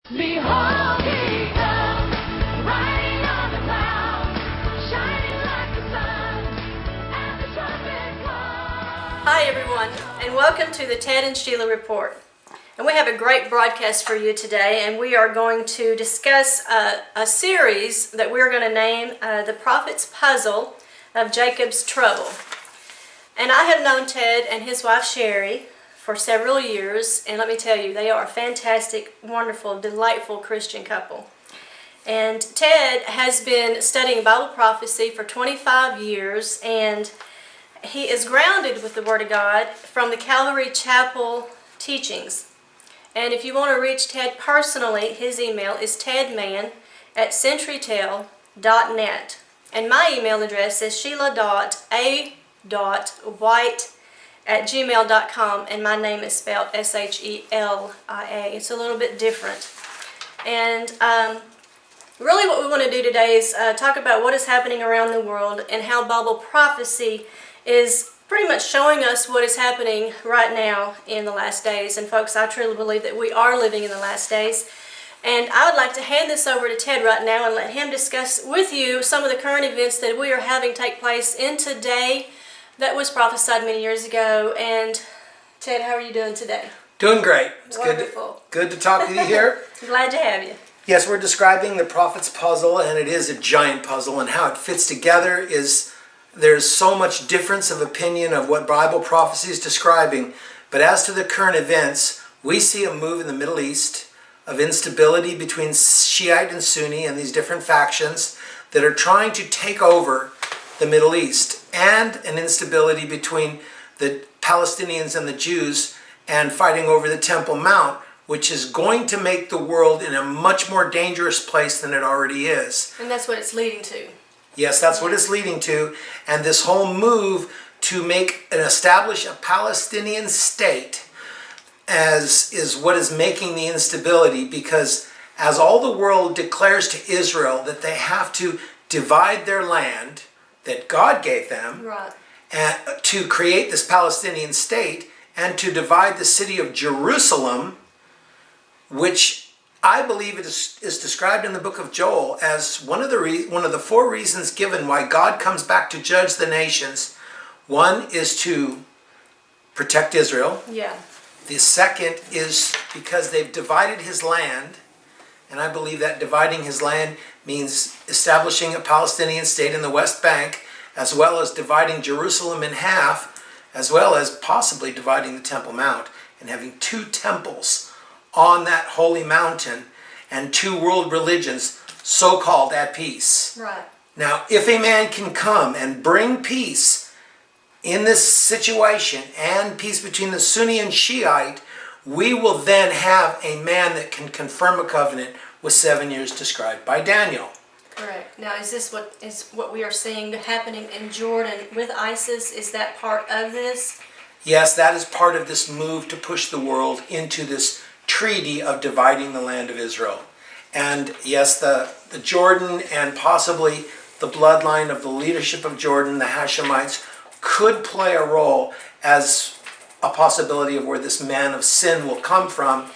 Behold, he comes, riding on the clouds, shining like the sun, and the trumpet calls. Hi everyone, and welcome to the Ted and Shelia Report. And we have a great broadcast for you today, and we are going to discuss a series that we're going to name The Prophet's Puzzle of Jacob's Trouble. And I have known Ted and his wife Sherry for several years, and let me tell you, they are a fantastic, wonderful, delightful Christian couple. And Ted has been studying Bible prophecy for 25 years, and he is grounded with the Word of God from the Calvary Chapel teachings. And if you want to reach Ted personally, his email is tedman@centurytel.net. And my email address is shelia.a.white@gmail.com, and my name is spelled shelia. It's a little bit different. And really what we want to do today is talk about what is happening around the world and how Bible prophecy is pretty much showing us what is happening right now in the last days. And folks, I truly believe that we are living in the last days. And I would like to hand this over to Ted right now and let him discuss with you some of the current events that we are having take place in today that was prophesied many years ago. And Ted, how are you doing today? Doing great. It's Wonderful. Good to talk with you here. Glad to have you. Yes, we're describing the prophet's puzzle, and it is a giant puzzle, and how it fits together is there's so much difference of opinion of what Bible prophecy is describing. But as to the current events, we see a move in the Middle East of instability between Shiite and Sunni and these different factions that are trying to take over the Middle East, and an instability between the Palestinians and the Jews and fighting over the Temple Mount, which is going to make the world in a much more dangerous place than it already is. And that's what it's leading to. Yes, that's what it's leading to. And this whole move to make and establish a Palestinian state is what is making the instability, because as all the world declares to Israel that they have to divide their land that God gave them, Right. and to create this Palestinian state and to divide the city of Jerusalem, which I believe it is described in the book of Joel as one of the four reasons given why God comes back to judge the nations. One is to protect Israel. Yeah. The second is because they've divided his land, and I believe that dividing his land means establishing a Palestinian state in the West Bank, as well as dividing Jerusalem in half, as well as possibly dividing the Temple Mount and having two temples on that holy mountain and two world religions so-called at peace. Right. Now, if a man can come and bring peace in this situation and peace between the Sunni and Shiite, we will then have a man that can confirm a covenant with 7 years described by Daniel. Correct. Now, is this what we are seeing happening in Jordan with ISIS? Is that part of this? Yes, that is part of this move to push the world into this treaty of dividing the land of Israel. And yes, the Jordan and possibly the bloodline of the leadership of Jordan, the Hashemites, could play a role as a possibility of where this man of sin will come from.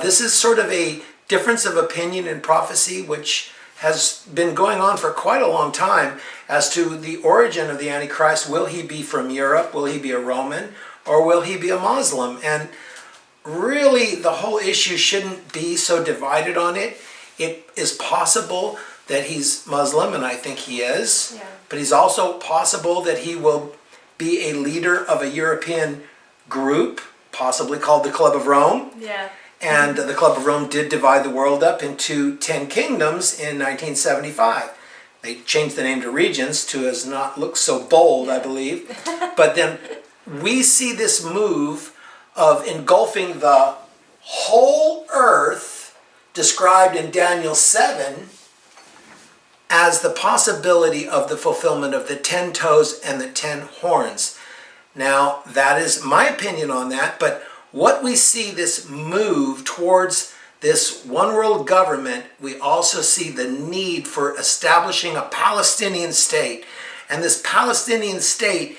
This is sort of a difference of opinion in prophecy, which has been going on for quite a long time, as to the origin of the Antichrist. Will he be from Europe? Will he be a Roman? Or will he be a Muslim? And really, the whole issue shouldn't be so divided on it. It is possible that he's Muslim, and I think he is. Yeah. But he's also possible that he will be a leader of a European group, possibly called the Club of Rome. Yeah. And the Club of Rome did divide the world up into 10 kingdoms in 1975. They changed the name to regions to as not look so bold, I believe. But then we see this move of engulfing the whole earth, described in Daniel 7, as the possibility of the fulfillment of the 10 toes and the 10 horns. Now, that is my opinion on that, but what we see this move towards this one world government, we also see the need for establishing a Palestinian state. And this Palestinian state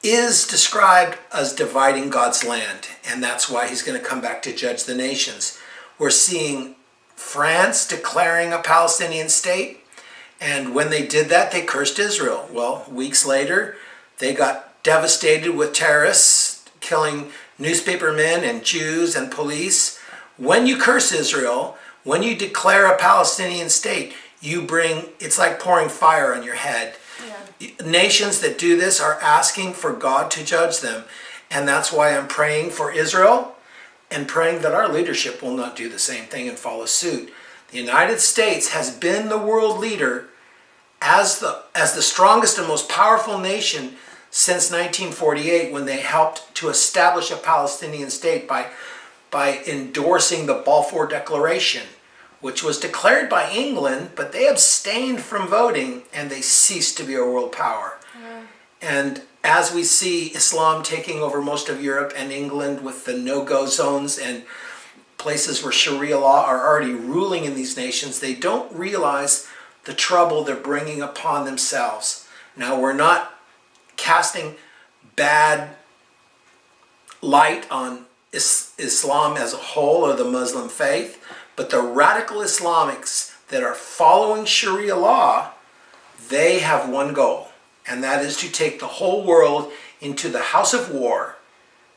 is described as dividing God's land, and that's why he's going to come back to judge the nations. We're seeing France declaring a Palestinian state. And when they did that, they cursed Israel. Well, weeks later, they got devastated with terrorists, killing newspapermen and Jews and police. When you curse Israel, when you declare a Palestinian state, it's like pouring fire on your head. Yeah. Nations that do this are asking for God to judge them. And that's why I'm praying for Israel and praying that our leadership will not do the same thing and follow suit. The United States has been the world leader as the strongest and most powerful nation since 1948, when they helped to establish a Palestinian state by endorsing the Balfour Declaration, which was declared by England, but they abstained from voting and they ceased to be a world power. Yeah. And as we see Islam taking over most of Europe and England with the no-go zones and places where Sharia law are already ruling in these nations, they don't realize the trouble they're bringing upon themselves. Now, we're not casting bad light on Islam as a whole or the Muslim faith, but the radical Islamics that are following Sharia law, they have one goal, and that is to take the whole world into the house of war,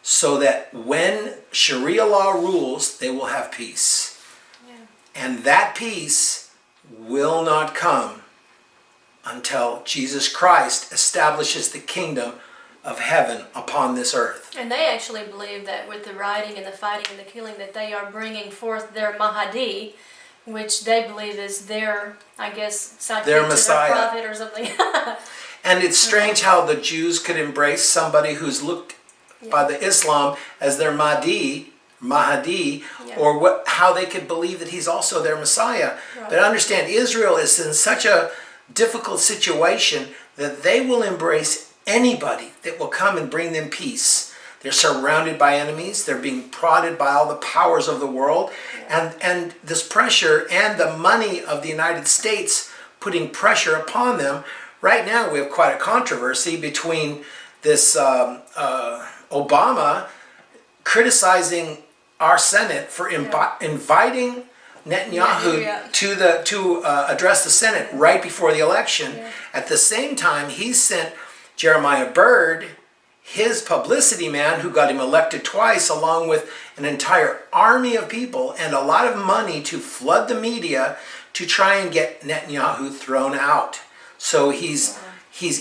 so that when Sharia law rules, they will have peace. Yeah. And that peace will not come until Jesus Christ establishes the kingdom of heaven upon this earth. And they actually believe that with the rioting and the fighting and the killing, that they are bringing forth their Mahdi, which they believe is their, I guess, sidekick their to Messiah. their prophet or something. And it's strange how the Jews could embrace somebody who's looked by the Islam as their Mahdi, yeah. Or how they could believe that he's also their Messiah. Right. But understand, Israel is in such a difficult situation that they will embrace anybody that will come and bring them peace. They're surrounded by enemies. They're being prodded by all the powers of the world. Yeah. And this pressure and the money of the United States putting pressure upon them. Right now we have quite a controversy between this Obama criticizing our Senate for inviting Netanyahu to address the Senate right before the election. Yeah. At the same time, he sent Jeremiah Byrd, his publicity man, who got him elected twice, along with an entire army of people and a lot of money to flood the media to try and get Netanyahu thrown out. So he's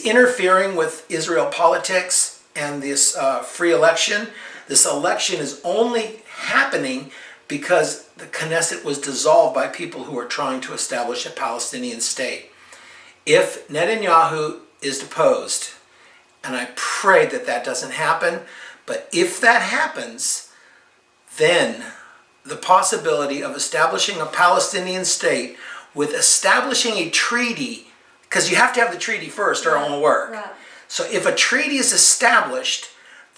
interfering with Israel politics and this free election. This election is only happening because the Knesset was dissolved by people who are trying to establish a Palestinian state. If Netanyahu is deposed, and I pray that that doesn't happen, but if that happens, then the possibility of establishing a Palestinian state with establishing a treaty, because you have to have the treaty first or it won't work. Right. So if a treaty is established,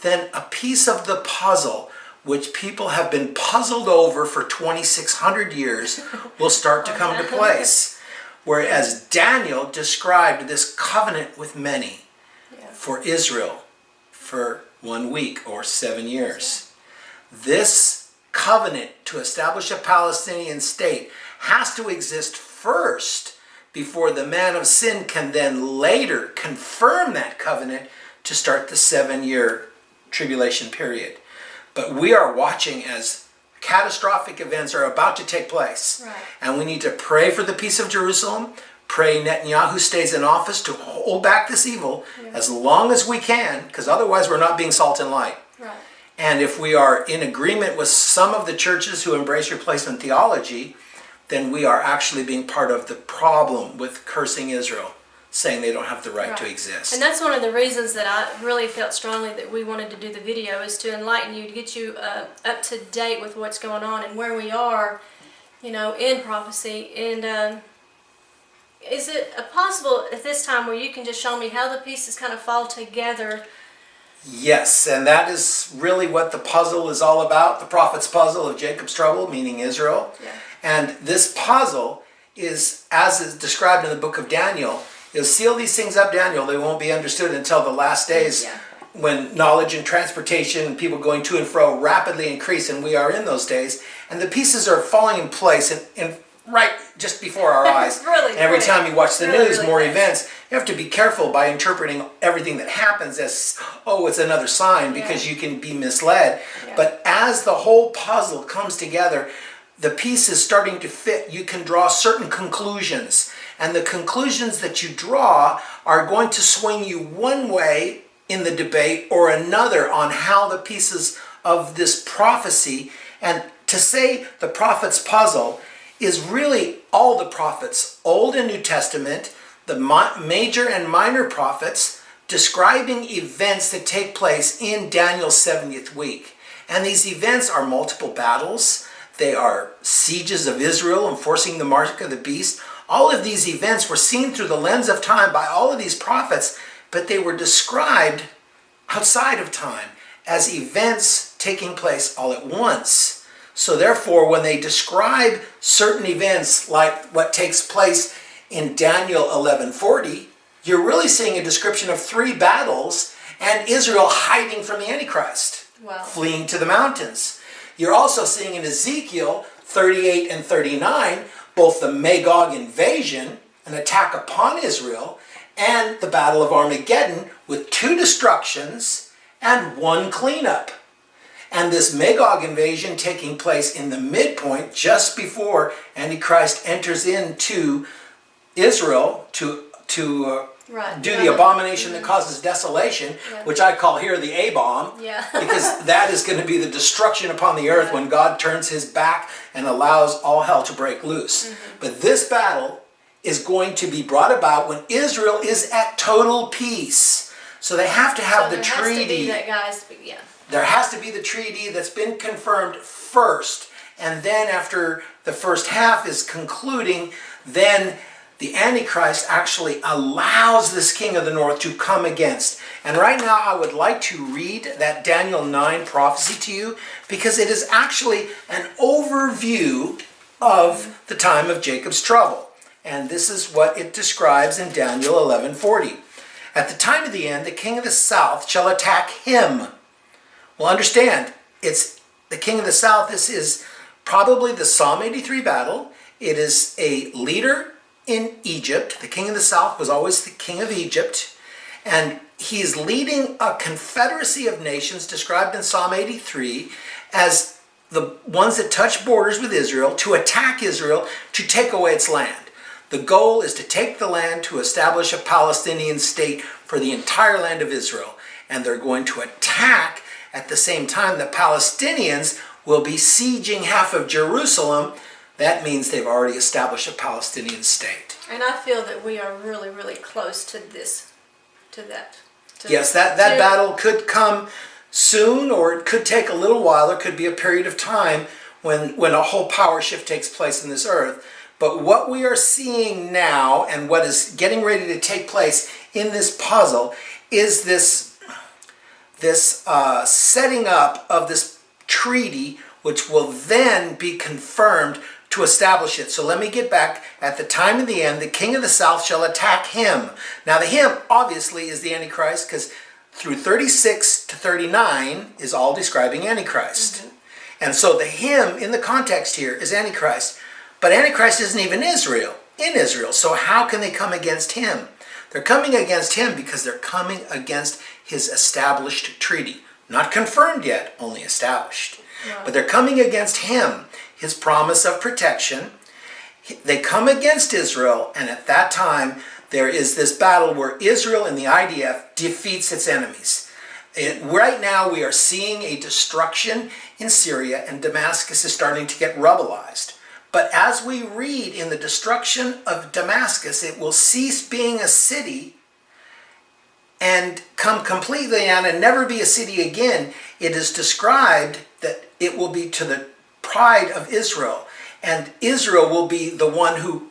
then a piece of the puzzle, which people have been puzzled over for 2,600 years, will start to come to place. Whereas Daniel described this covenant with many for Israel for 1 week or 7 years. This covenant to establish a Palestinian state has to exist first before the man of sin can then later confirm that covenant to start the 7-year tribulation period. But we are watching as catastrophic events are about to take place. Right. And we need to pray for the peace of Jerusalem, pray Netanyahu stays in office to hold back this evil as long as we can, because otherwise we're not being salt and light. Right. And if we are in agreement with some of the churches who embrace replacement theology, then we are actually being part of the problem with cursing Israel, saying they don't have the right to exist. And that's one of the reasons that I really felt strongly that we wanted to do the video, is to enlighten you, to get you up to date with what's going on and where we are, in prophecy. And is it possible at this time where you can just show me how the pieces kind of fall together? Yes, and that is really what the puzzle is all about, the prophet's puzzle of Jacob's trouble, meaning Israel. Yeah. And this puzzle is, as is described in the book of Daniel, you'll seal these things up, Daniel. They won't be understood until the last days, when knowledge and transportation and people going to and fro rapidly increase, and we are in those days. and the pieces are falling in place and right just before our eyes. Really And every quick. time you watch the Really, news, really more fast. events. You have to be careful by interpreting everything that happens as, oh, it's another sign, because you can be misled. Yeah. But as the whole puzzle comes together, the pieces starting to fit, you can draw certain conclusions. And the conclusions that you draw are going to swing you one way in the debate or another on how the pieces of this prophecy, and to say the prophet's puzzle is really all the prophets, Old and New Testament, the major and minor prophets, describing events that take place in Daniel's 70th week. And these events are multiple battles. They are sieges of Israel enforcing the mark of the beast. All of these events were seen through the lens of time by all of these prophets, but they were described outside of time as events taking place all at once. So therefore, when they describe certain events like what takes place in Daniel 11:40, you're really seeing a description of 3 battles and Israel hiding from the Antichrist, Wow. fleeing to the mountains. You're also seeing in Ezekiel 38 and 39 both the Magog invasion, an attack upon Israel, and the Battle of Armageddon with 2 destructions and 1 cleanup. And this Magog invasion taking place in the midpoint just before Antichrist enters into Israel to Right. do the abomination that causes desolation, Yeah. which I call here the A-bomb, Yeah. because that is going to be the destruction upon the earth when God turns his back and allows all hell to break loose. But this battle is going to be brought about when Israel is at total peace. So they have to have So the there treaty. has to be that, guys. Yeah. There has to be the treaty that's been confirmed first. And then after the first half is concluding, then the Antichrist actually allows this king of the north to come against. And right now I would like to read that Daniel 9 prophecy to you, because it is actually an overview of the time of Jacob's trouble. And this is what it describes in Daniel 11:40. At the time of the end, the king of the south shall attack him. Well, understand, it's the king of the south. This is probably the Psalm 83 battle. It is a leader in Egypt. The king of the south was always the king of Egypt. And he's leading a confederacy of nations described in Psalm 83 as the ones that touch borders with Israel to attack Israel to take away its land. The goal is to take the land to establish a Palestinian state for the entire land of Israel. And they're going to attack at the same time. The Palestinians will be sieging half of Jerusalem. That means they've already established a Palestinian state. And I feel that we are really, really close to that. Yes, that battle could come soon, or it could take a little while. There could be a period of time when a whole power shift takes place in this earth. But what we are seeing now, and what is getting ready to take place in this puzzle, is this setting up of this treaty, which will then be confirmed to establish it. So let me get back. At the time of the end, the king of the south shall attack him. Now the him obviously is the Antichrist, because through 36 to 39 is all describing Antichrist. And so the him in the context here is Antichrist. But Antichrist isn't even in Israel. So how can they come against him? They're coming against him because they're coming against his established treaty. Not confirmed yet, only established. Wow. But they're coming against him, his promise of protection. They come against Israel, and at that time, there is this battle where Israel and the IDF defeats its enemies. Right now, we are seeing a destruction in Syria, and Damascus is starting to get rebelized. But as we read in the destruction of Damascus, it will cease being a city and come completely down and never be a city again. It is described that it will be to the pride of Israel, and Israel will be the one who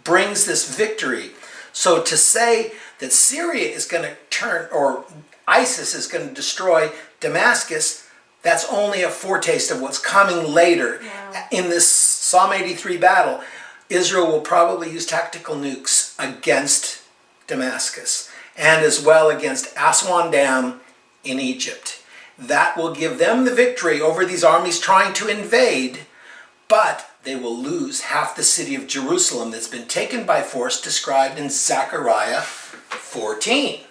brings this victory. So to say that Syria is going to turn, or ISIS is going to destroy Damascus, that's only a foretaste of what's coming later. Wow. In this Psalm 83 battle, Israel will probably use tactical nukes against Damascus, and as well against Aswan Dam in Egypt. That will give them the victory over these armies trying to invade, but they will lose half the city of Jerusalem that's been taken by force, described in Zechariah 14.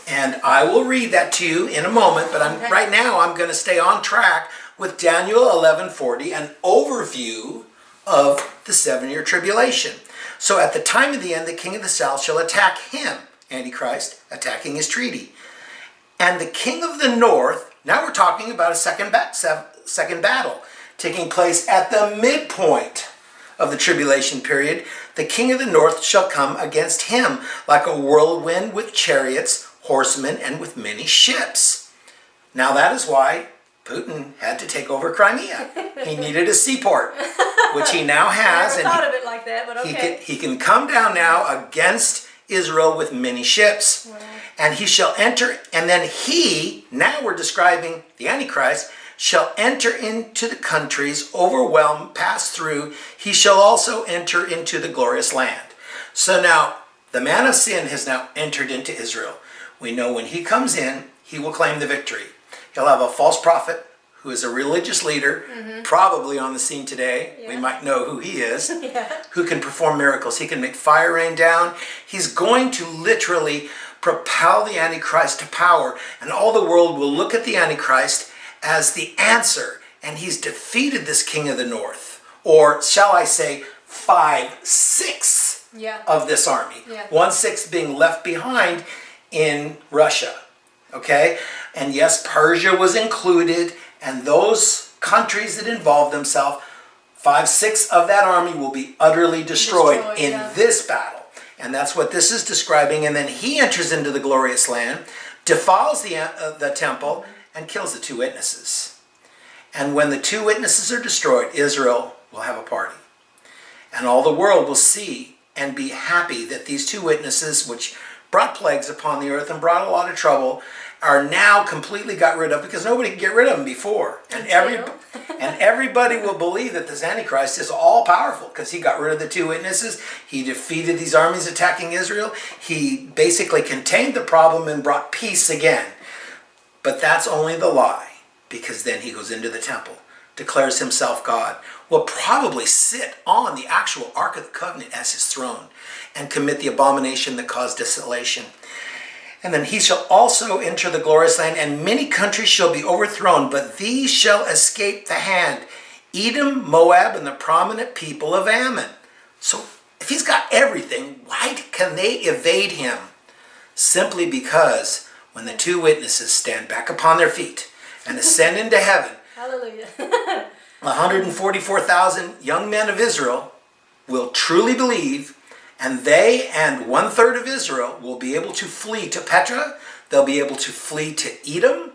And I will read that to you in a moment, but right now I'm going to stay on track with Daniel 11:40, an overview of the 7-year tribulation. So at the time of the end, the king of the south shall attack him, Antichrist, attacking his treaty. And the king of the north, now we're talking about a second battle taking place at the midpoint of the tribulation period. The king of the north shall come against him like a whirlwind with chariots, horsemen, and with many ships. Now that is why Putin had to take over Crimea. He needed a seaport, which he now has. I never thought of it like that, but okay. He can come down now against Israel with many ships. Wow. And he shall enter, and then he, now we're describing the Antichrist, shall enter into the countries, overwhelm, pass through. He shall also enter into the glorious land. So now, the man of sin has now entered into Israel. We know when he comes in, he will claim the victory. He'll have a false prophet who is a religious leader, probably on the scene today. Yeah. We might know who he is, Yeah. who can perform miracles. He can make fire rain down. He's going to literally propel the Antichrist to power, and all the world will look at the Antichrist as the answer, and he's defeated this king of the north, or shall I say 5/6 Yeah. of this army. Yeah. 1/6 being left behind in Russia. Okay? And yes, Persia was included, and those countries that involved themselves, 5/6 of that army will be utterly destroyed in yeah. this battle. And that's what this is describing. And then he enters into the glorious land, defiles the temple, and kills the 2 witnesses. And when the 2 witnesses are destroyed, Israel will have a party. And all the world will see and be happy that these 2 witnesses, which brought plagues upon the earth and brought a lot of trouble, are now completely got rid of, because nobody could get rid of them before. And everybody will believe that this Antichrist is all powerful because he got rid of the 2 witnesses. He defeated these armies attacking Israel. He basically contained the problem and brought peace again. But that's only the lie, because then he goes into the temple, declares himself God, will probably sit on the actual Ark of the Covenant as his throne and commit the abomination that caused desolation. And then he shall also enter the glorious land, and many countries shall be overthrown, but these shall escape the hand: Edom, Moab, and the prominent people of Ammon. So if he's got everything, why can they evade him? Simply because when the 2 witnesses stand back upon their feet and ascend into heaven, Hallelujah. 144,000 young men of Israel will truly believe, and they and 1/3 of Israel will be able to flee to Petra. They'll be able to flee to Edom.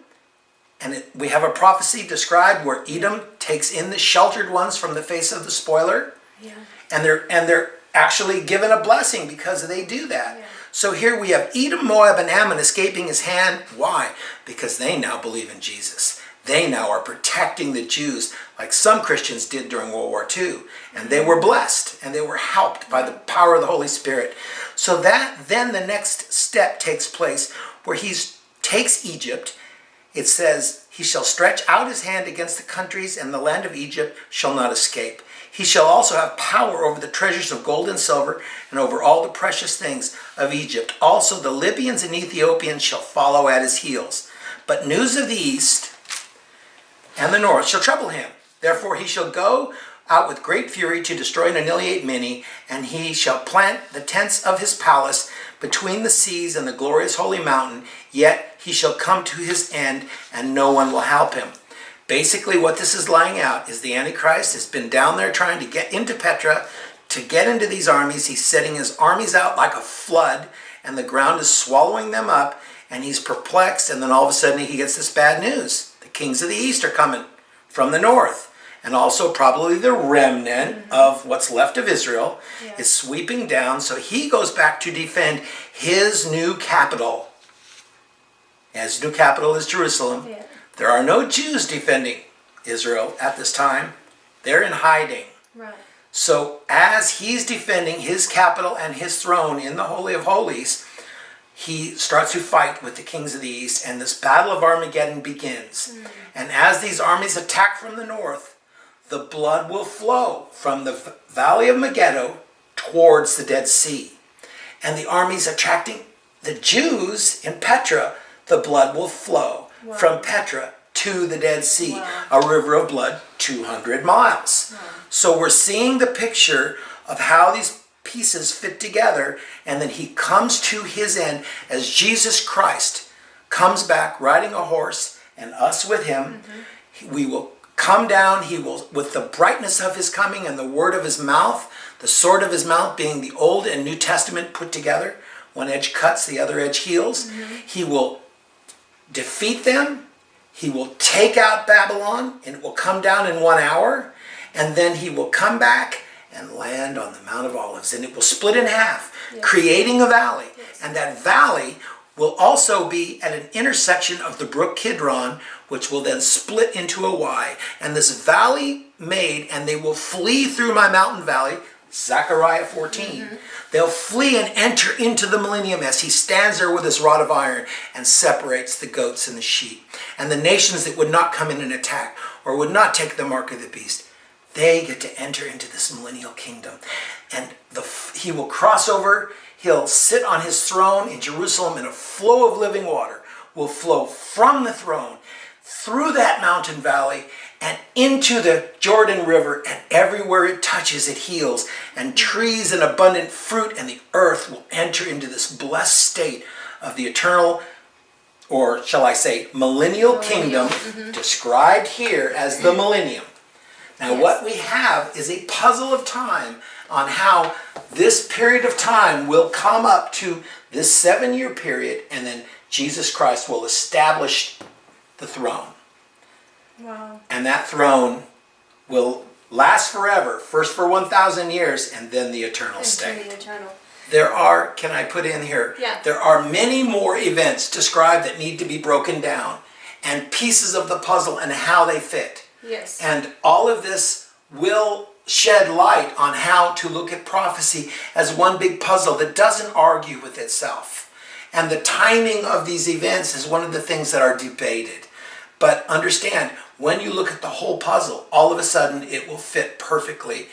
And we have a prophecy described where Edom takes in the sheltered ones from the face of the spoiler. Yeah. And they're actually given a blessing because they do that. Yeah. So here we have Edom, Moab, and Ammon escaping his hand. Why? Because they now believe in Jesus. They now are protecting the Jews like some Christians did during World War II. And they were blessed and they were helped by the power of the Holy Spirit. So that then the next step takes place where he takes Egypt. It says, he shall stretch out his hand against the countries, and the land of Egypt shall not escape. He shall also have power over the treasures of gold and silver, and over all the precious things of Egypt. Also the Libyans and Ethiopians shall follow at his heels. But news of the east and the north shall trouble him. Therefore he shall go out with great fury to destroy and annihilate many, and he shall plant the tents of his palace between the seas and the glorious holy mountain, yet he shall come to his end, and no one will help him. Basically what this is laying out is the Antichrist has been down there trying to get into Petra, to get into these armies. He's setting his armies out like a flood, and the ground is swallowing them up, and he's perplexed, and then all of a sudden he gets this bad news. The kings of the east are coming from the north. And also probably the remnant of what's left of Israel is sweeping down. So he goes back to defend his new capital. His new capital is Jerusalem. Yeah. There are no Jews defending Israel at this time. They're in hiding. Right. So as he's defending his capital and his throne in the Holy of Holies, he starts to fight with the kings of the east, and this battle of Armageddon begins. And as these armies attack from the north, the blood will flow from the valley of Megiddo towards the Dead Sea. And the armies attracting the Jews in Petra, the blood will flow from Petra to the Dead Sea, a river of blood 200 miles. So we're seeing the picture of how these pieces fit together, and then he comes to his end as Jesus Christ comes back riding a horse and us with him. We will come down, he will, with the brightness of his coming and the word of his mouth, the sword of his mouth being the Old and New Testament put together. One edge cuts, the other edge heals. He will defeat them. He will take out Babylon, and it will come down in 1 hour. And then he will come back and land on the Mount of Olives, and it will split in half, creating a valley. And that valley will also be at an intersection of the brook Kidron, which will then split into a Y. And this valley made, and they will flee through my mountain valley, Zechariah 14. They'll flee and enter into the millennium as he stands there with his rod of iron and separates the goats and the sheep. And the nations that would not come in and attack or would not take the mark of the beast, they get to enter into this millennial kingdom. And he will cross over. He'll sit on his throne in Jerusalem, and a flow of living water will flow from the throne through that mountain valley and into the Jordan River, and everywhere it touches, it heals. And trees and abundant fruit, and the earth will enter into this blessed state of the eternal, or shall I say, millennial kingdom, described here as the millennium. Now what we have is a puzzle of time on how this period of time will come up to this 7-year period, and then Jesus Christ will establish the throne. Wow. And that throne will last forever, first for 1,000 years, and then the eternal state. There are, can I put in here? Yeah. There are many more events described that need to be broken down, and pieces of the puzzle and how they fit. Yes. And all of this will shed light on how to look at prophecy as one big puzzle that doesn't argue with itself. And the timing of these events is one of the things that are debated. But understand, when you look at the whole puzzle, all of a sudden it will fit perfectly.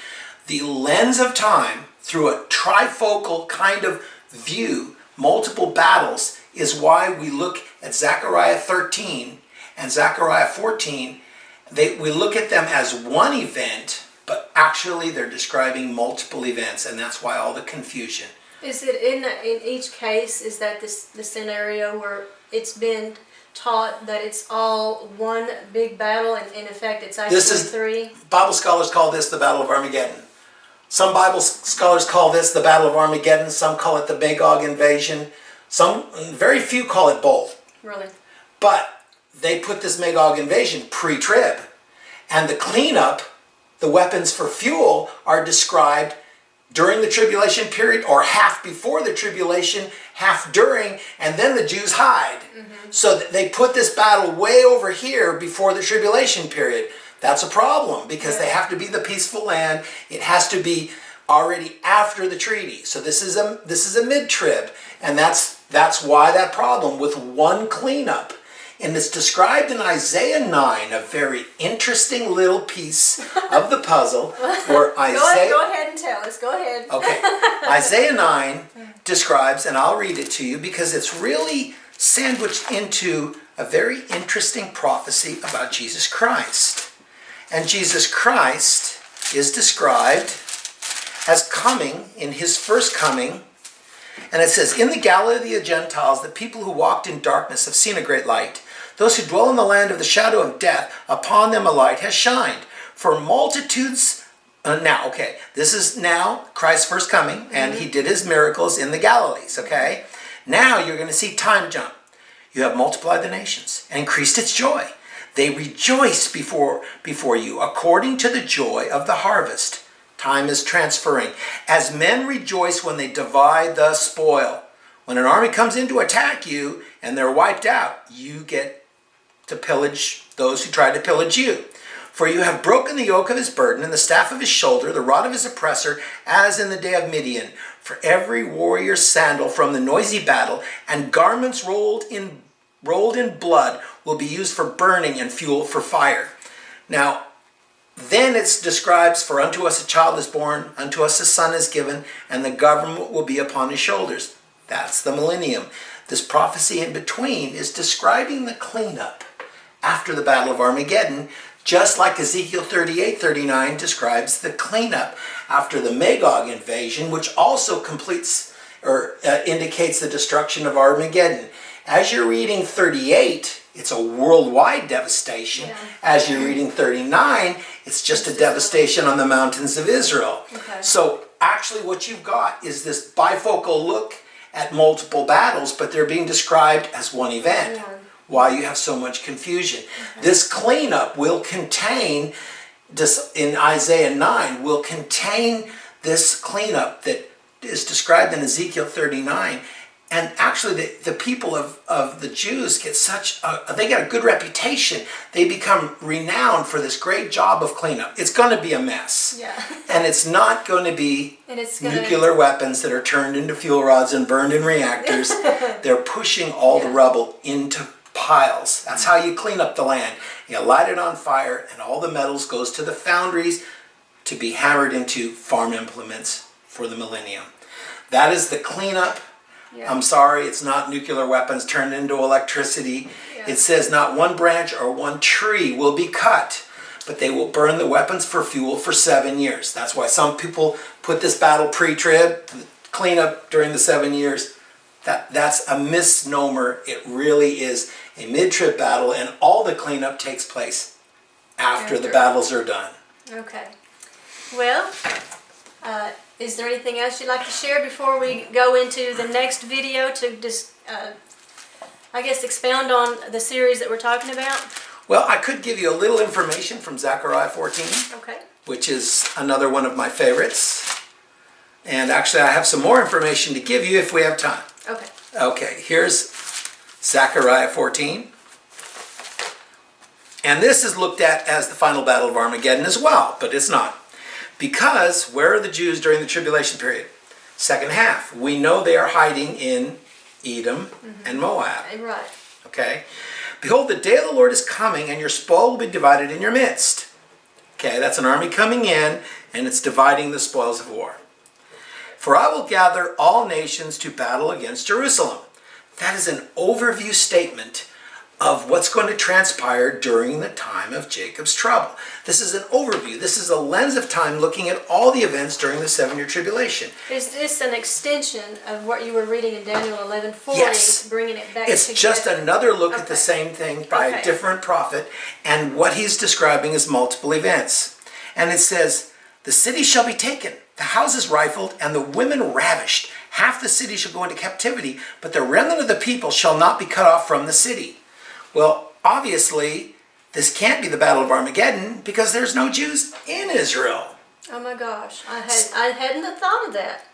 The lens of time, through a trifocal kind of view, multiple battles, is why we look at Zechariah 13 and Zechariah 14. We look at them as one event, but actually they're describing multiple events, and that's why all the confusion. Is it in each case, is that the scenario where it's been taught that it's all one big battle, and in effect it's actually three? Bible scholars call this the Battle of Armageddon. Some Bible scholars call this the Battle of Armageddon. Some call it the Magog invasion. Very few call it both. Really? But they put this Magog invasion pre-trib. And the cleanup, the weapons for fuel, are described during the tribulation period, or half before the tribulation, half during, and then the Jews hide. So they put this battle way over here before the tribulation period. That's a problem, because they have to be the peaceful land. It has to be already after the treaty. So this is a mid-trib, and that's why that problem with one cleanup. And it's described in Isaiah 9, a very interesting little piece of the puzzle. Where Isaiah, go ahead and tell us. Go ahead. Okay. Isaiah 9 describes, and I'll read it to you because it's really sandwiched into a very interesting prophecy about Jesus Christ. And Jesus Christ is described as coming in his first coming. And it says, "In the Galilee of the Gentiles, the people who walked in darkness have seen a great light. Those who dwell in the land of the shadow of death, upon them a light has shined. For multitudes," this is now Christ's first coming, and he did his miracles in the Galilees, okay? Now you're going to see time jump. "You have multiplied the nations and increased its joy. They rejoice before you, according to the joy of the harvest." Time is transferring. "As men rejoice when they divide the spoil." When an army comes in to attack you and they're wiped out, you get to pillage those who try to pillage you. "For you have broken the yoke of his burden and the staff of his shoulder, the rod of his oppressor, as in the day of Midian. For every warrior's sandal from the noisy battle and garments rolled in blood will be used for burning and fuel for fire." Now, then it describes, for unto us a child is born, unto us a son is given, and the government will be upon his shoulders. That's the millennium. This prophecy in between is describing the cleanup after the Battle of Armageddon, just like Ezekiel 38:39 describes the cleanup after the Magog invasion, which also completes or indicates the destruction of Armageddon. As you're reading 38, it's a worldwide devastation. Yeah. As you're reading 39, it's just a devastation on the mountains of Israel. Okay. So actually what you've got is this bifocal look at multiple battles, but they're being described as one event. Yeah. Why you have so much confusion. This cleanup will contain, this in Isaiah 9, will contain this cleanup that is described in Ezekiel 39. And actually the people of the Jews get they get a good reputation. They become renowned for this great job of cleanup. It's going to be a mess. Yeah. And it's not going to be And it's gonna, nuclear weapons that are turned into fuel rods and burned in reactors. They're pushing all the rubble into piles. That's how you clean up the land. You light it on fire and all the metals goes to the foundries to be hammered into farm implements for the millennium. That is the cleanup. Yeah. I'm sorry, it's not nuclear weapons turned into electricity. Yeah. It says not one branch or one tree will be cut, but they will burn the weapons for fuel for 7 years. That's why some people put this battle pre-trib, cleanup during the 7 years. That's a misnomer. It really is a mid-trib battle, and all the cleanup takes place after the battles are done. Okay. Well, is there anything else you'd like to share before we go into the next video to just, I guess, expound on the series that we're talking about? Well, I could give you a little information from Zechariah 14, Okay. which is another one of my favorites. And actually, I have some more information to give you if we have time. Okay. Okay, here's Zechariah 14. And this is looked at as the final battle of Armageddon as well, but it's not. Because where are the Jews during the tribulation period? Second half. We know they are hiding in Edom and Moab. Right. Okay? Behold, the day of the Lord is coming, and your spoil will be divided in your midst. Okay, that's an army coming in, and it's dividing the spoils of war. For I will gather all nations to battle against Jerusalem. That is an overview statement of what's going to transpire during the time of Jacob's trouble. This is an overview. This is a lens of time looking at all the events during the 7-year tribulation. Is this an extension of what you were reading in Daniel 11:40, Yes. bringing it back It's together? just another look at Okay. the same thing by Okay. a different prophet, and what he's describing is multiple events. And it says, the city shall be taken, the houses rifled, and the women ravished. Half the city shall go into captivity, but the remnant of the people shall not be cut off from the city. Well, obviously, this can't be the Battle of Armageddon because there's no Jews in Israel. Oh my gosh, I hadn't have thought of that.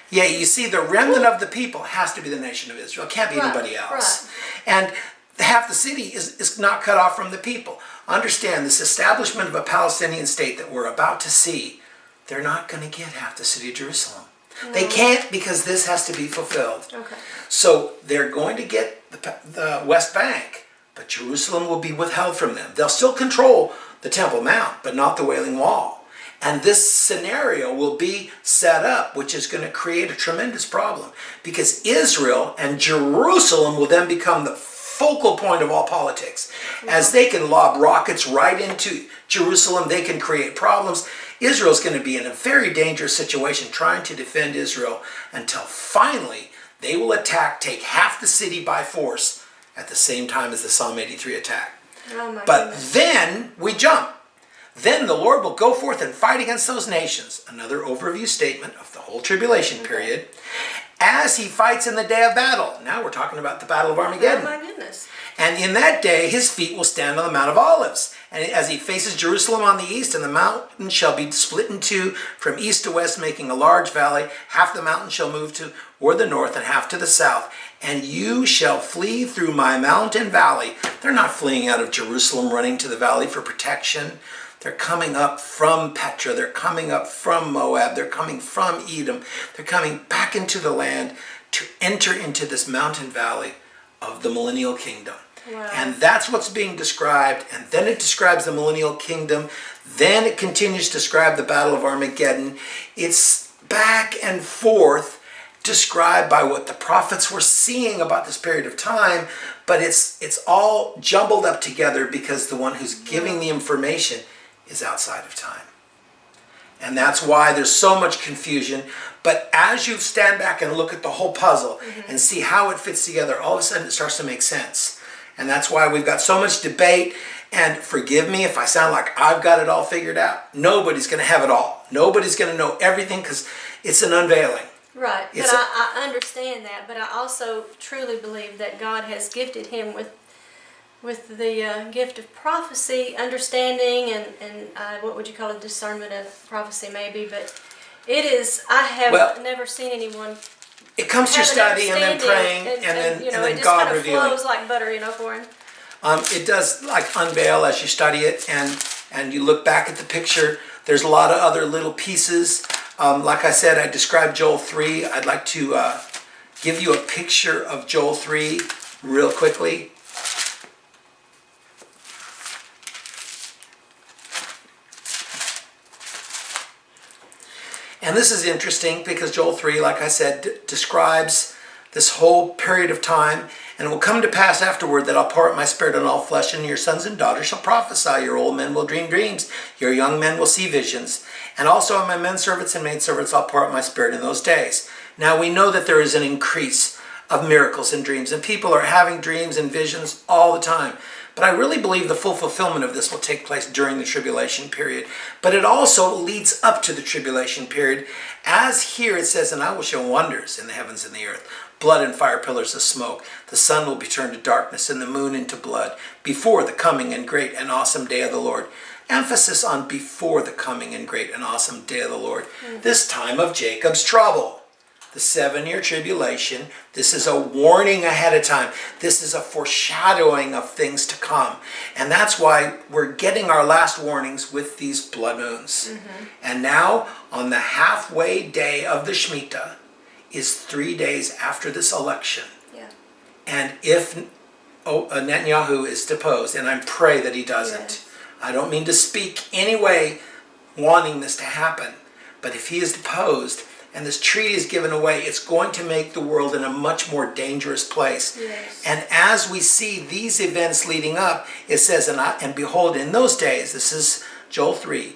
Yeah, you see, the remnant of the people has to be the nation of Israel. It can't be Right, anybody else. right. And half the city is not cut off from the people. Understand, this establishment of a Palestinian state that we're about to see, they're not going to get half the city of Jerusalem. They can't, because this has to be fulfilled. Okay. So they're going to get the West Bank, but Jerusalem will be withheld from them. They'll still control the Temple Mount, but not the Wailing Wall. And this scenario will be set up, which is going to create a tremendous problem, because Israel and Jerusalem will then become the focal point of all politics. As they can lob rockets right into Jerusalem, they can create problems. Israel's going to be in a very dangerous situation trying to defend Israel until finally they will attack, take half the city by force at the same time as the Psalm 83 attack. Oh my But goodness. then we jump. Then the Lord will go forth and fight against those nations. Another overview statement of the whole tribulation period. As he fights in the day of battle. Now we're talking about the Battle of Armageddon. Oh my goodness. And in that day, his feet will stand on the Mount of Olives. And as he faces Jerusalem on the east, and the mountain shall be split in two from east to west, making a large valley. Half the mountain shall move toward the north and half to the south. And you shall flee through my mountain valley. They're not fleeing out of Jerusalem, running to the valley for protection. They're coming up from Petra. They're coming up from Moab. They're coming from Edom. They're coming back into the land to enter into this mountain valley of the millennial kingdom. Wow. And that's what's being described. And then it describes the millennial kingdom. Then it continues to describe the Battle of Armageddon. It's back and forth described by what the prophets were seeing about this period of time, but it's all jumbled up together because the one who's giving the information is outside of time. And that's why there's so much confusion. But as you stand back and look at the whole puzzle and see how it fits together, all of a sudden it starts to make sense. And that's why we've got so much debate. And forgive me if I sound like I've got it all figured out. Nobody's going to have it all. Nobody's going to know everything because it's an unveiling. Right, but It's I understand that, but I also truly believe that God has gifted him with the gift of prophecy, understanding, and what would you call it, discernment of prophecy maybe, but it is, I have never seen anyone It comes through have an study and then understanding, praying and then it just God kind of revealing. flows like butter, for him. It does like unveil as you study it and you look back at the picture. There's a lot of other little pieces. Like I said, I described Joel 3. I'd like to give you a picture of Joel 3 real quickly. And this is interesting because Joel 3, like I said, describes this whole period of time. And it will come to pass afterward that I'll pour out my spirit on all flesh, and your sons and daughters shall prophesy. Your old men will dream dreams. Your young men will see visions. And also on my men servants and maid servants I'll pour out my spirit in those days. Now we know that there is an increase of miracles and dreams. And people are having dreams and visions all the time. But I really believe the full fulfillment of this will take place during the tribulation period. But it also leads up to the tribulation period. As here it says, and I will show wonders in the heavens and the earth. Blood and fire pillars of smoke. The sun will be turned to darkness and the moon into blood before the coming and great and awesome day of the Lord. Emphasis on before the coming and great and awesome day of the Lord. This time of Jacob's trouble. The 7-year tribulation. This is a warning ahead of time. This is a foreshadowing of things to come. And that's why we're getting our last warnings with these blood moons. And now on the halfway day of the Shemitah, is 3 days after this election. Yeah. And if Netanyahu is deposed, and I pray that he doesn't, Yes. I don't mean to speak anyway wanting this to happen, but if he is deposed and this treaty is given away, it's going to make the world in a much more dangerous place. Yes. And as we see these events leading up, it says, and behold, in those days, this is Joel 3,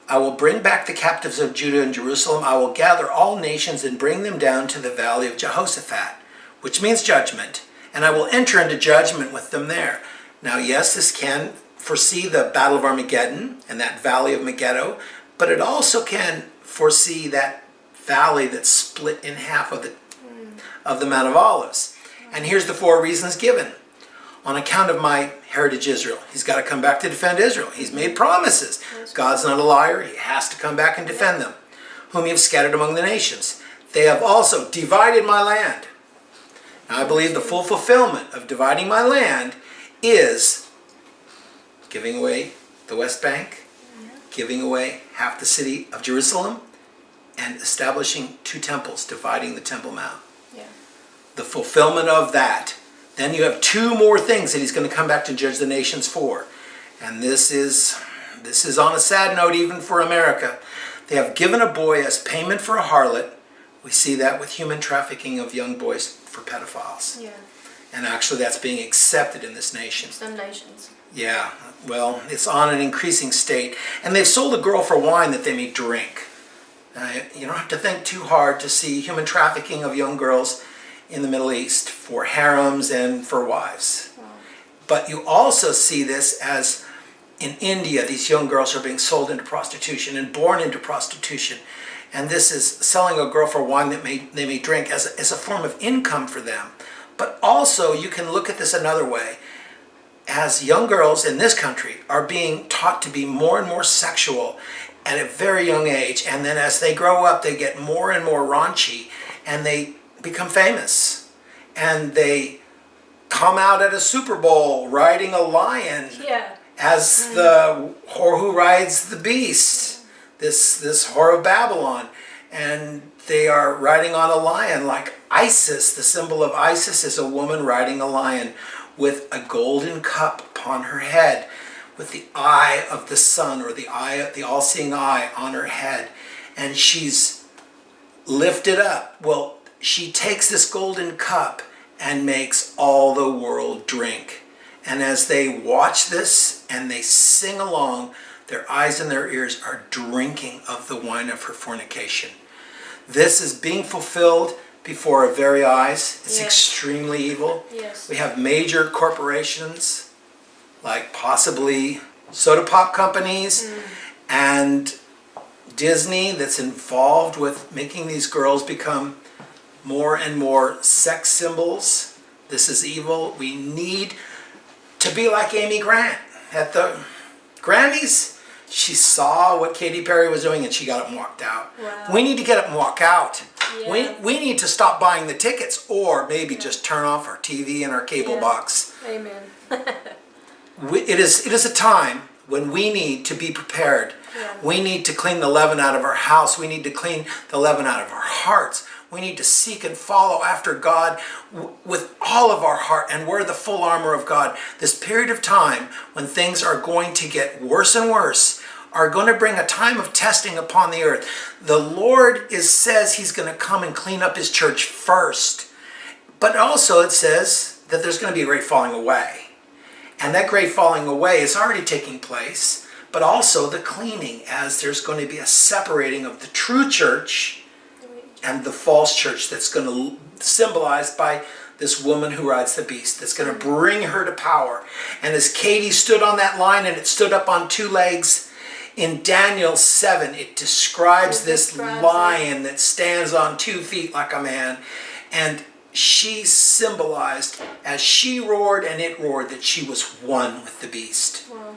I will bring back the captives of Judah and Jerusalem. I will gather all nations and bring them down to the valley of Jehoshaphat, which means judgment. And I will enter into judgment with them there. Now, yes, this can foresee the Battle of Armageddon and that valley of Megiddo, but it also can foresee that valley that's split in half of the Mount of Olives. And here's the 4 reasons given. On account of my heritage Israel. He's got to come back to defend Israel. He's made promises. God's not a liar. He has to come back and defend them. Whom you have scattered among the nations. They have also divided my land. Now I believe the full fulfillment of dividing my land is giving away the West Bank, giving away half the city of Jerusalem, and establishing 2 temples, dividing the Temple Mount. Yeah. The fulfillment of that. Then you have 2 more things that he's going to come back to judge the nations for. And this is on a sad note even for America. They have given a boy as payment for a harlot. We see that with human trafficking of young boys for pedophiles. Yeah. And actually that's being accepted in this nation. Some nations. Yeah, well, it's on an increasing state. And they've sold a girl for wine that they may drink. You don't have to think too hard to see human trafficking of young girls in the Middle East for harems and for wives. Wow. But you also see this as in India, these young girls are being sold into prostitution and born into prostitution. And this is selling a girl for wine that they may drink as a form of income for them. But also you can look at this another way. As young girls in this country are being taught to be more and more sexual at a very young age, and then as they grow up they get more and more raunchy and they become famous, and they come out at a Super Bowl riding a lion as the whore who rides the beast, this whore of Babylon, and they are riding on a lion like Isis. The symbol of Isis is a woman riding a lion. with a golden cup upon her head, with the eye of the sun, or the all-seeing eye on her head, and she's lifted up. Well, she takes this golden cup and makes all the world drink. And as they watch this and they sing along, their eyes and their ears are drinking of the wine of her fornication. This is being fulfilled before our very eyes. It's extremely evil. Yes. We have major corporations, like possibly soda pop companies and Disney, that's involved with making these girls become more and more sex symbols. This is evil. We need to be like Amy Grant at the Grammys. She saw what Katy Perry was doing and she got up and walked out. Wow. We need to get up and walk out. Yeah. We need to stop buying the tickets, or maybe just turn off our TV and our cable box. Amen. It is a time when we need to be prepared. Yeah. We need to clean the leaven out of our house. We need to clean the leaven out of our hearts. We need to seek and follow after God with all of our heart and wear the full armor of God. This period of time when things are going to get worse and worse are going to bring a time of testing upon the earth. The Lord says he's going to come and clean up his church first. But also it says that there's going to be a great falling away. And that great falling away is already taking place, but also the cleaning, as there's going to be a separating of the true church and the false church that's going to symbolized by this woman who rides the beast, that's going to bring her to power. And as Katie stood on that line and it stood up on two legs, in Daniel 7, it describes this lion that stands on 2 feet like a man. And she symbolized, as she roared and it roared, that she was one with the beast. Wow.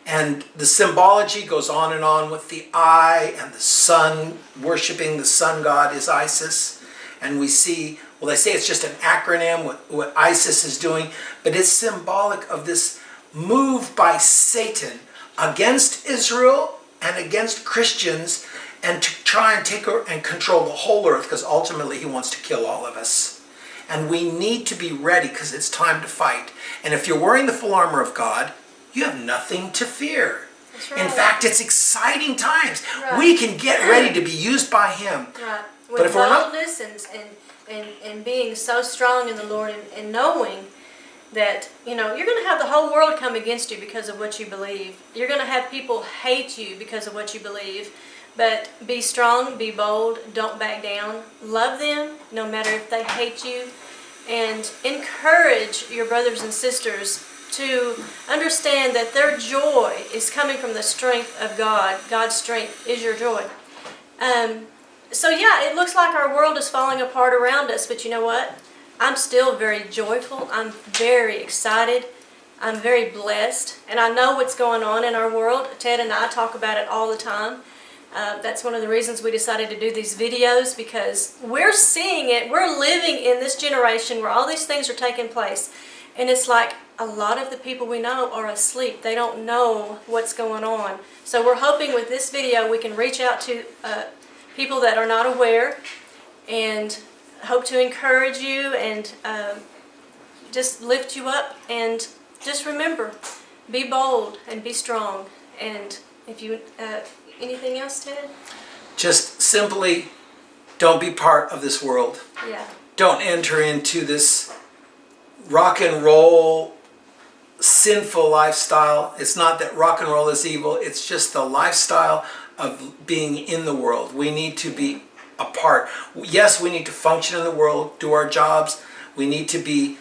And the symbology goes on and on with the eye and the sun, worshiping the sun god is Isis. And we see, well, they say it's just an acronym, what Isis is doing, but it's symbolic of this move by Satan against Israel and against Christians, and to try and take and control the whole earth, because ultimately he wants to kill all of us. And we need to be ready, because it's time to fight. And if you're wearing the full armor of God, you have nothing to fear. That's right. In fact, it's exciting times. Right. We can get ready to be used by him. Right. But With if we're not- boldness and being so strong in the Lord, and knowing that, you know, you're going to have the whole world come against you because of what you believe. You're going to have people hate you because of what you believe. But be strong, be bold, don't back down. Love them no matter if they hate you. And encourage your brothers and sisters to understand that their joy is coming from the strength of God. God's strength is your joy. So yeah, it looks like our world is falling apart around us, but you know what? I'm still very joyful. I'm very excited. I'm very blessed. And I know what's going on in our world. Ted and I talk about it all the time. That's one of the reasons we decided to do these videos, because we're seeing it. We're living in this generation where all these things are taking place. And it's like a lot of the people we know are asleep. They don't know what's going on. So we're hoping with this video we can reach out to people that are not aware, and hope to encourage you and just lift you up. And just remember, be bold and be strong. And if you anything else, Ted? Just simply don't be part of this world. Yeah. Don't enter into this rock and roll sinful lifestyle. It's not that rock and roll is evil. It's just the lifestyle of being in the world. We need to be a part. Yes, we need to function in the world, do our jobs. We need to be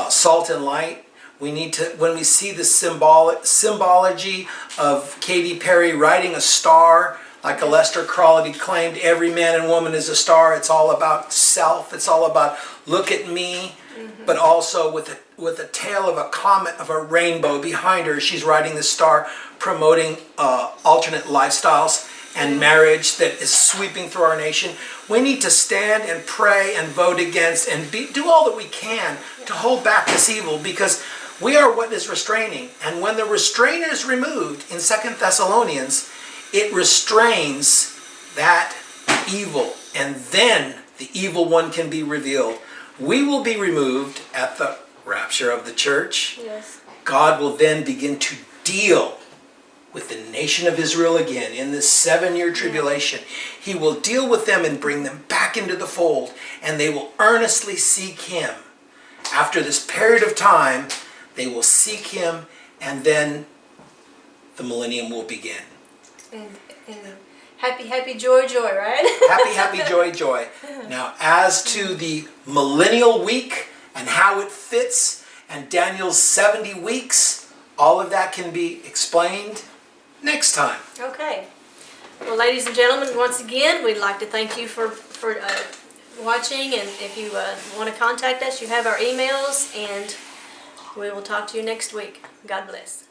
salt and light. We need to, when we see the symbology of Katy Perry riding a star, like Aleister Crowley claimed, every man and woman is a star. It's all about self. It's all about look at me, but also with a tail of a comet, of a rainbow behind her. She's riding the star, promoting alternate lifestyles and marriage that is sweeping through our nation. We need to stand and pray and vote against and do all that we can to hold back this evil, because we are what is restraining. And when the restraint is removed in 2 Thessalonians, it restrains that evil. And then the evil one can be revealed. We will be removed at the rapture. rapture of the church, Yes. God will then begin to deal with the nation of Israel again in this 7-year tribulation. He will deal with them and bring them back into the fold, and they will earnestly seek him. After this period of time, they will seek him, and then the millennium will begin. And happy, happy, joy, joy, right? Happy, happy, joy, joy. Now, as to the millennial week and how it fits, and Daniel's 70 weeks, all of that can be explained next time. Okay. Well, ladies and gentlemen, once again, we'd like to thank you for watching, and if you want to contact us, you have our emails, and we will talk to you next week. God bless.